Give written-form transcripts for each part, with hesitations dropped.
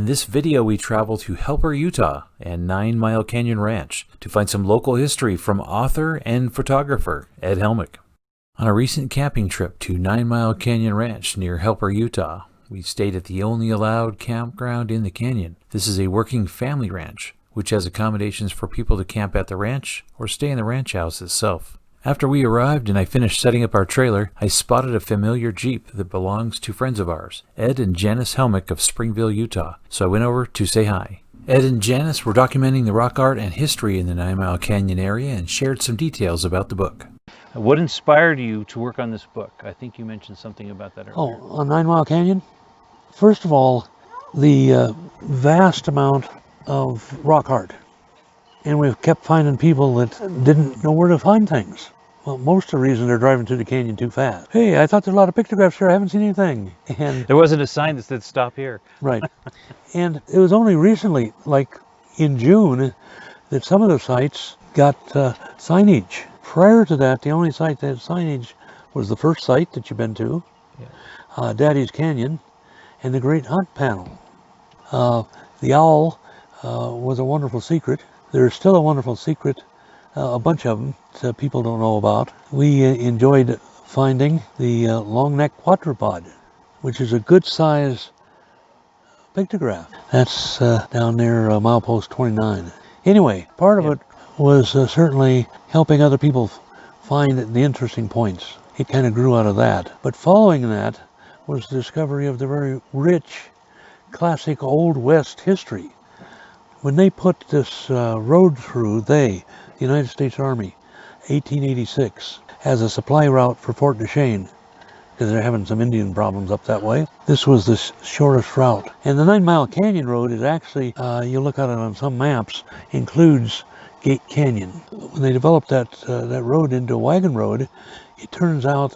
In this video, we travel to Helper, Utah and 9 Mile Canyon Ranch to find some local history from author and photographer Ed Helmick. On a recent camping trip to 9 Mile Canyon Ranch near Helper, Utah, we stayed at the only allowed campground in the canyon. This is a working family ranch, which has accommodations for people to camp at the ranch or stay in the ranch house itself. After we arrived and I finished setting up our trailer, I spotted a familiar Jeep that belongs to friends of ours, Ed and Janice Helmick of Springville, Utah, so I went over to say hi. Ed and Janice were documenting the rock art and history in the 9 Mile Canyon area and shared some details about the book. What inspired you to work on this book? I think you mentioned something about that earlier. Oh, on 9 Mile Canyon? First of all, the vast amount of rock art. And we've kept finding people that didn't know where to find things. Well, most of the reason they're driving through the canyon too fast. Hey, I thought there were a lot of pictographs here. I haven't seen anything. And there wasn't a sign that said stop here. Right. And it was only recently, like in June, that some of the sites got signage. Prior to that, the only site that had signage was the first site that you've been to, Daddy's Canyon, and the Great Hunt Panel. The owl was a wonderful secret. There's still a wonderful secret, a bunch of them that people don't know about. We enjoyed finding the long-necked quadrupod, which is a good size pictograph. That's down near milepost 29. Anyway, part of it was certainly helping other people find the interesting points. It kind of grew out of that. But following that was the discovery of the very rich, classic Old West history. When they put this road through, the United States Army, 1886, as a supply route for Fort Duchesne, because they're having some Indian problems up that way. This was the shortest route. And the 9 Mile Canyon Road is actually, you look at it on some maps, includes Gate Canyon. When they developed that road into a wagon road, it turns out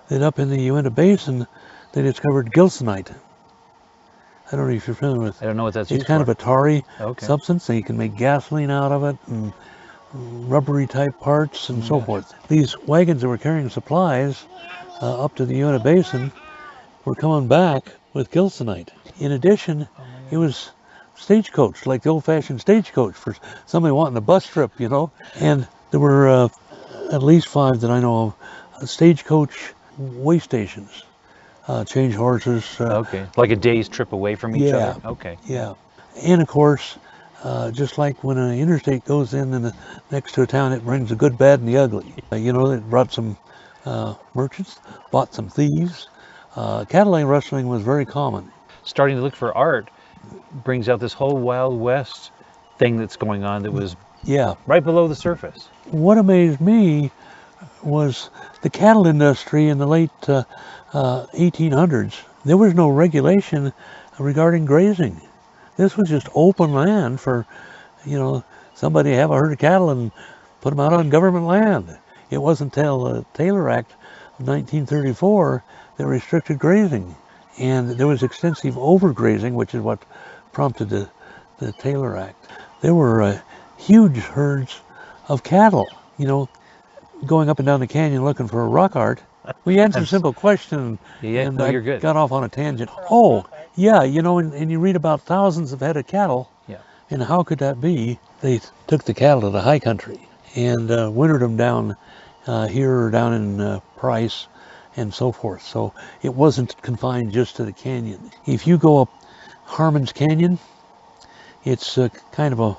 that up in the Uinta Basin, they discovered gilsonite. I don't know if you're familiar with it. I don't know what that's used for. It's kind of a tarry substance, so you can make gasoline out of it and rubbery type parts and so forth. These wagons that were carrying supplies up to the Uinta Basin were coming back with gilsonite. In addition, it was stagecoach, like the old-fashioned stagecoach for somebody wanting a bus trip, you know. And there were at least 5 that I know of, stagecoach way stations. Change horses. Like a day's trip away from each other? Okay. Yeah. And of course, just like when an interstate goes in and next to a town, it brings the good, bad, and the ugly. You know, it brought some merchants, bought some thieves. Cadillac rustling was very common. Starting to look for art brings out this whole Wild West thing that's going on that was right below the surface. What amazed me was the cattle industry in the late 1800s. There was no regulation regarding grazing. This was just open land for, somebody to have a herd of cattle and put them out on government land. It wasn't until the Taylor Act of 1934 that restricted grazing. And there was extensive overgrazing, which is what prompted the Taylor Act. There were huge herds of cattle, going up and down the canyon looking for rock art. We answered a simple question and I got off on a tangent. Oh, yeah, and you read about thousands of head of cattle. Yeah. And how could that be? They took the cattle to the high country and wintered them down here or down in Price and so forth. So it wasn't confined just to the canyon. If you go up Harmon's Canyon, it's kind of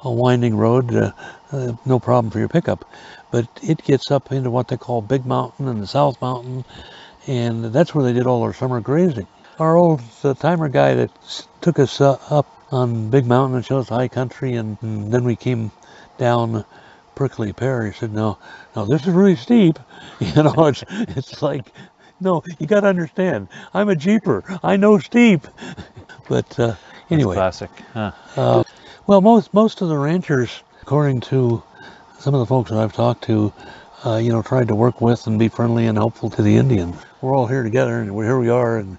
a winding road, no problem for your pickup. But it gets up into what they call Big Mountain and the South Mountain, and that's where they did all their summer grazing. Our old timer guy that took us up on Big Mountain and showed us the high country, and then we came down Prickly Pear. He said, no, this is really steep. It's like, no, you got to understand, I'm a Jeeper. I know steep. But anyway. That's classic. Huh. Well, most of the ranchers, according to some of the folks that I've talked to, tried to work with and be friendly and helpful to the Indians. We're all here together, and here we are, and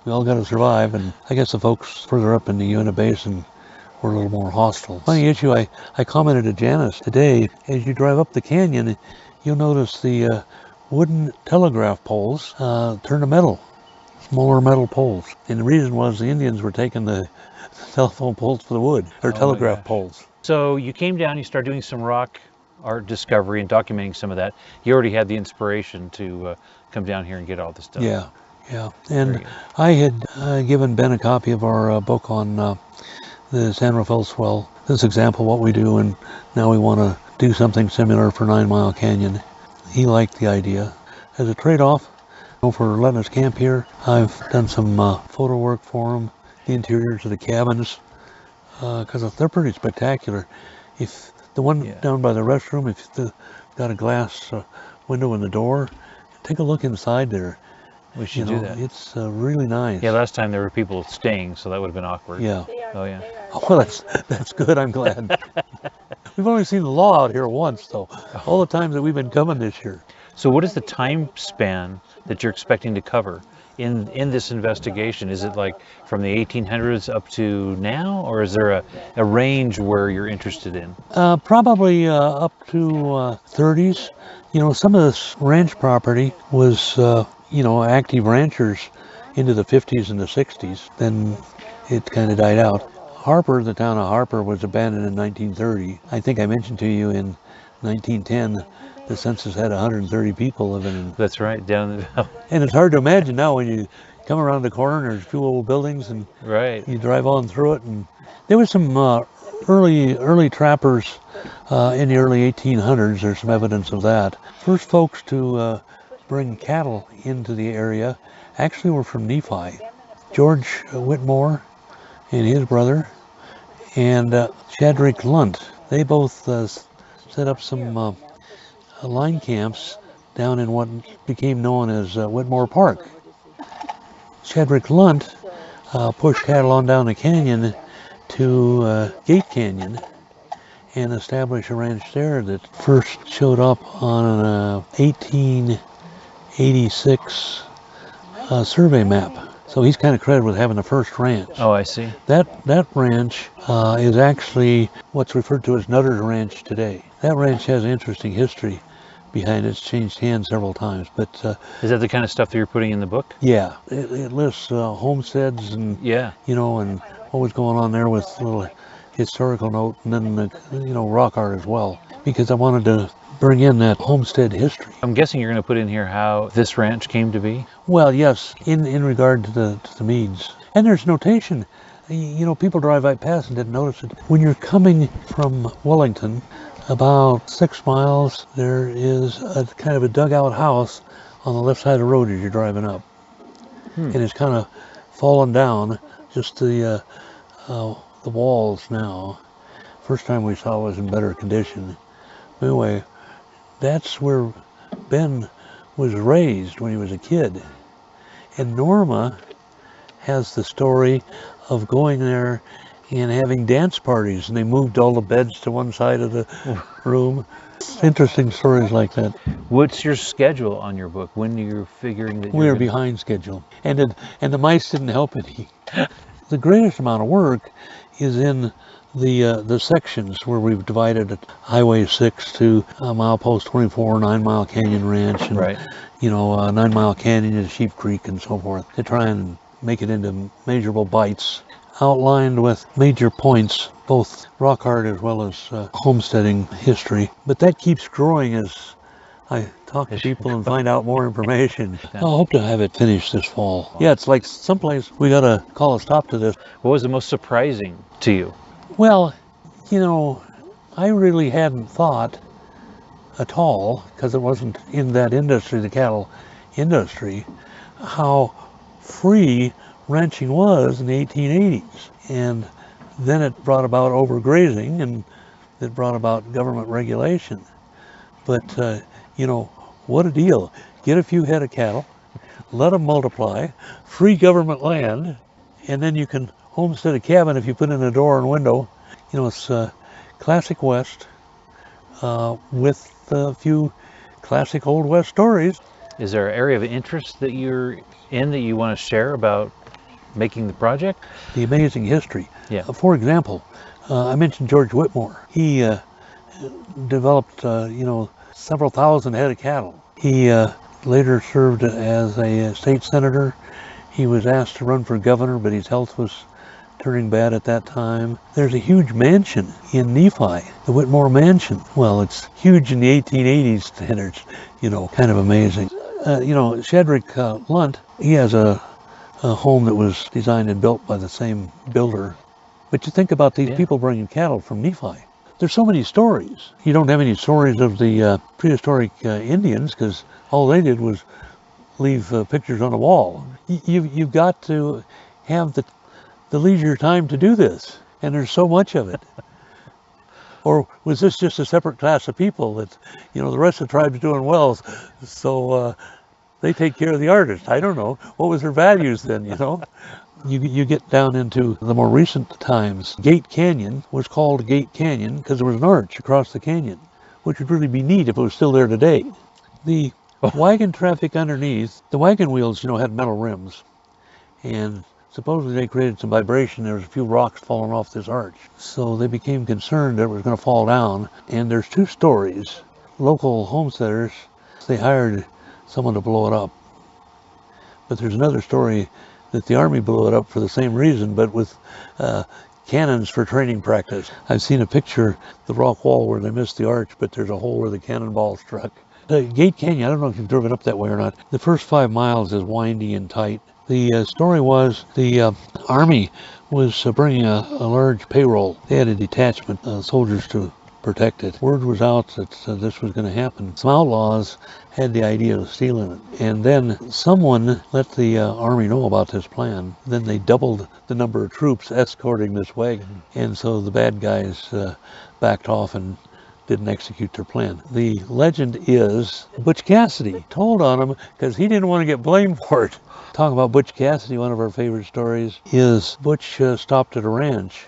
we all got to survive. And I guess the folks further up in the Uinta Basin were a little more hostile. Funny issue, I commented to Janice today, as you drive up the canyon, you'll notice the wooden telegraph poles turn to metal. smaller metal poles. And the reason was the Indians were taking the telephone poles for the wood, or telegraph poles. So you came down, you started doing some rock art discovery and documenting some of that. You already had the inspiration to come down here and get all this stuff. Yeah, yeah. And I had given Ben a copy of our book on the San Rafael Swell. This example of what we do, and now we want to do something similar for 9 Mile Canyon. He liked the idea. As a trade-off for letting us camp here, I've done some photo work for him, the interiors of the cabins, because they're pretty spectacular. If the one down by the restroom, if you've got a glass window in the door, take a look inside there. We should do that. It's really nice. Yeah, last time there were people staying, so that would have been awkward. Yeah. Oh, yeah. Well, that's good. I'm glad. We've only seen the law out here once, though, all the times that we've been coming this year. So what is the time span that you're expecting to cover in this investigation? Is it like from the 1800s up to now, or is there a range where you're interested in? Probably up to 30s. You know, some of this ranch property was, active ranchers into the 50s and the 60s. Then it kind of died out. Harper, the town of Harper, was abandoned in 1930. I think I mentioned to you in 1910, the census had 130 people living in. That's right, down in the valley. And it's hard to imagine now when you come around the corner, there's two old buildings, and you drive on through it. And there was some early trappers in the early 1800s. There's some evidence of that. First folks to bring cattle into the area actually were from Nephi. George Whitmore and his brother, and Shadrach Lunt. They both set up some line camps down in what became known as Whitmore Park. Shadrach Lunt pushed cattle on down the canyon to Gate Canyon and established a ranch there that first showed up on an 1886 survey map. So he's kind of credited with having the first ranch. Oh, I see. That ranch is actually what's referred to as Nutter's Ranch today. That ranch has an interesting history behind it. It's changed hands several times. But is that the kind of stuff that you're putting in the book? Yeah, it lists homesteads and and what was going on there with a little historical note, and then rock art as well, because I wanted to bring in that homestead history. I'm guessing you're going to put in here how this ranch came to be? Well, yes, in regard to the Meads. And there's notation. People drive right past and didn't notice it. When you're coming from Wellington, about 6 miles, there is a kind of a dugout house on the left side of the road as you're driving up. And it's kind of fallen down, just the walls now. First time we saw it was in better condition. Anyway, that's where Ben was raised when he was a kid. And Norma has the story of going there and having dance parties, and they moved all the beds to one side of the room. Interesting stories like that. What's your schedule on your book? When are you figuring that we are behind schedule, and the mice didn't help any. The greatest amount of work is in the sections where we've divided Highway 6 to Milepost 24, 9 Mile Canyon Ranch, and 9 Mile Canyon and Sheep Creek and so forth, to try and make it into measurable bites, outlined with major points, both rock art as well as homesteading history. But that keeps growing as I talk to people and find out more information. I hope to have it finished this fall. Yeah, it's like someplace we got to call a stop to this. What was the most surprising to you? Well, I really hadn't thought at all, because it wasn't in that industry, the cattle industry, how free ranching was in the 1880s. And then it brought about overgrazing, and it brought about government regulation. But, what a deal. Get a few head of cattle, let them multiply, free government land, and then you can homestead a cabin if you put in a door and window. It's classic West with a few classic Old West stories. Is there an area of interest that you're in that you want to share about making the project? The amazing history. Yeah. For example, I mentioned George Whitmore. He developed, several thousand head of cattle. He later served as a state senator He was asked to run for governor, but his health was turning bad at that time. There's a huge mansion in Nephi, the Whitmore Mansion. Well, it's huge in the 1880s standards, kind of amazing. Shedrick Lunt, he has a home that was designed and built by the same builder. But you think about these people bringing cattle from Nephi. There's so many stories. You don't have any stories of the prehistoric Indians, because all they did was leave pictures on a wall. You've got to have the leisure time to do this, and there's so much of it. Or was this just a separate class of people that, the rest of the tribe's doing well, so they take care of the artist? I don't know. What was their values then, You get down into the more recent times. Gate Canyon was called Gate Canyon because there was an arch across the canyon, which would really be neat if it was still there today. The wagon traffic underneath, the wagon wheels, had metal rims, and supposedly they created some vibration. There was a few rocks falling off this arch. So they became concerned that it was going to fall down. And there's two stories. Local homesteaders, they hired someone to blow it up. But there's another story that the Army blew it up for the same reason, but with cannons for training practice. I've seen a picture, the rock wall where they missed the arch, but there's a hole where the cannonball struck. Gate Canyon, I don't know if you've driven up that way or not. The first 5 miles is windy and tight. The story was the Army was bringing a large payroll. They had a detachment of soldiers to protect it. Word was out that this was going to happen. Some outlaws had the idea of stealing it. And then someone let the Army know about this plan. Then they doubled the number of troops escorting this wagon. And so the bad guys backed off and didn't execute their plan. The legend is Butch Cassidy told on him because he didn't want to get blamed for it. Talk about Butch Cassidy, one of our favorite stories is Butch stopped at a ranch.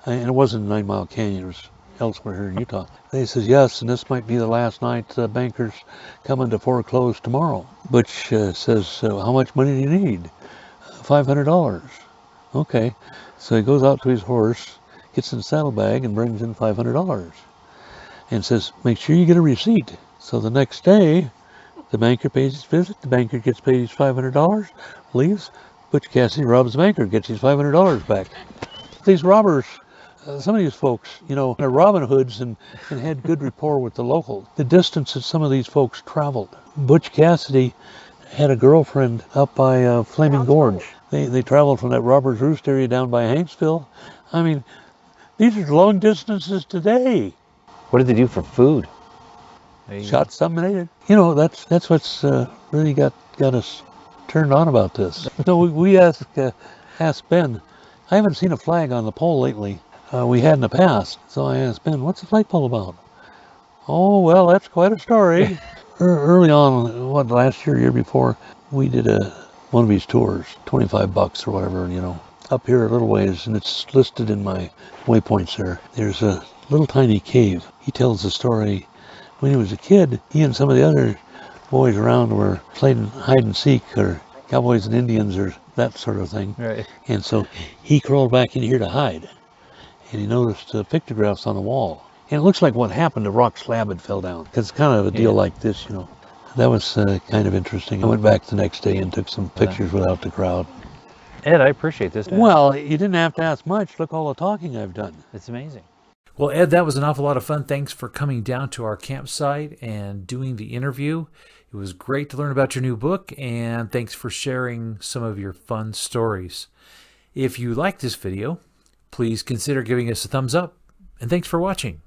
And it wasn't 9 Mile Canyon, it was elsewhere here in Utah. He says, yes, and this might be the last night. Bankers coming to foreclose tomorrow. Butch says, how much money do you need? $500. Okay. So he goes out to his horse, gets in the saddlebag, and brings in $500. And says, make sure you get a receipt. So the next day, the banker pays his visit, the banker gets paid his $500, leaves. Butch Cassidy robs the banker, gets his $500 back. These robbers, some of these folks, they're Robin Hoods and had good rapport with the locals. The distance that some of these folks traveled. Butch Cassidy had a girlfriend up by Flaming Gorge. They traveled from that Robber's Roost area down by Hanksville. I mean, these are long distances today. What did they do for food? Shot some and ate it. That's what's really got us turned on about this. So we asked Ben. I haven't seen a flag on the pole lately. We had in the past. So I asked Ben, what's the flagpole about? Oh, well, that's quite a story. Early on, last year, year before, we did one of these tours, $25 or whatever, up here a little ways, and it's listed in my waypoints there. There's a little tiny cave. He tells the story. When he was a kid, he and some of the other boys around were playing hide and seek, or cowboys and Indians, or that sort of thing. Right. And so he crawled back in here to hide. And he noticed pictographs on the wall. And it looks like what happened, a rock slab had fell down. Because it's kind of a deal like this, That was kind of interesting. I went back the next day and took some pictures without the crowd. Ed, I appreciate this. Well, you didn't have to ask much. Look all the talking I've done. It's amazing. Well, Ed, that was an awful lot of fun. Thanks for coming down to our campsite and doing the interview. It was great to learn about your new book, and thanks for sharing some of your fun stories. If you like this video, please consider giving us a thumbs up, and thanks for watching.